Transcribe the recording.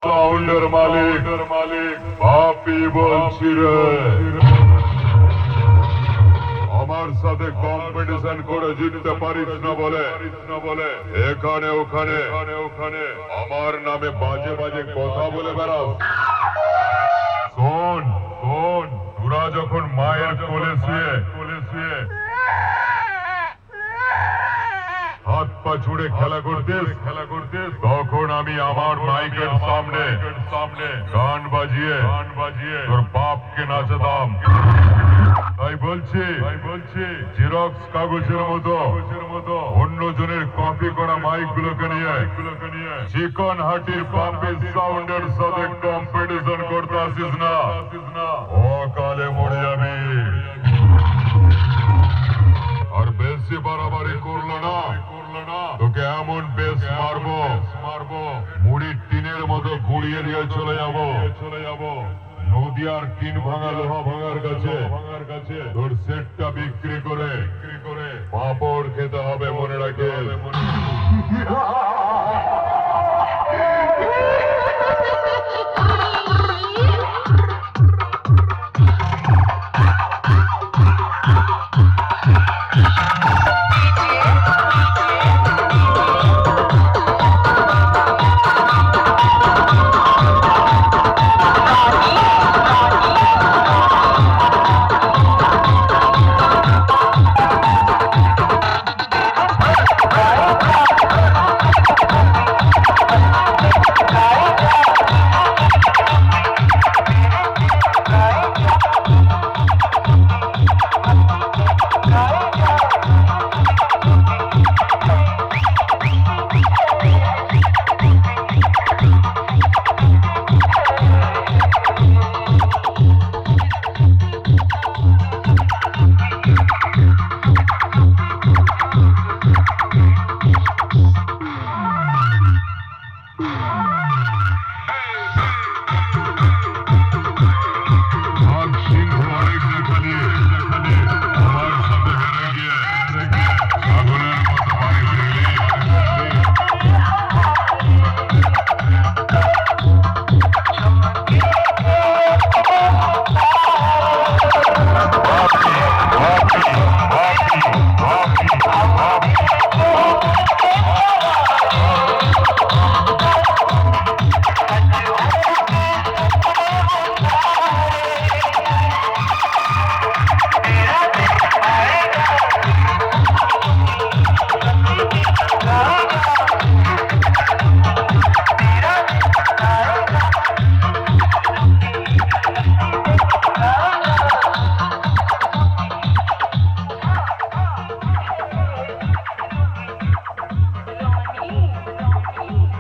সাউন্ডের মালিক বাপি বলছি রে। আমার সাথে কম্পিটিশন করে জিততে পারিস না বলে এখানে ওখানে আমার নামে বাজে বাজে কথা বলে বেড়াও। শোন তোরা যখন মায়ের কোলে শুয়ে হাত পা ছুড়ে খেলা করতিস তখন আমি আমার মাইকের সামনে গান বাজিয়ে তোর বাপকে নাচাতাম। তাই বলছি জেরক্স কাগজের মতো অন্যজনের কপি করা মাইক গুলোকে নিয়ে চিকন হাটির বাপি সাউন্ডের সাথে কম্পিটিশন করতে আসিস না, অকালে মরে যাবি। আর বেশি বাড়াবাড়ি করলো না তোকে এমন বেশ মারবো মুড়ির টিনের মতো গুড়িয়ে দিয়ে চলে যাবো নদিয়ার টিন ভাঙা লোহা ভাঙার কাছে তোর সেটটা বিক্রি করে পাপড় খেতে হবে, মনে রাখে।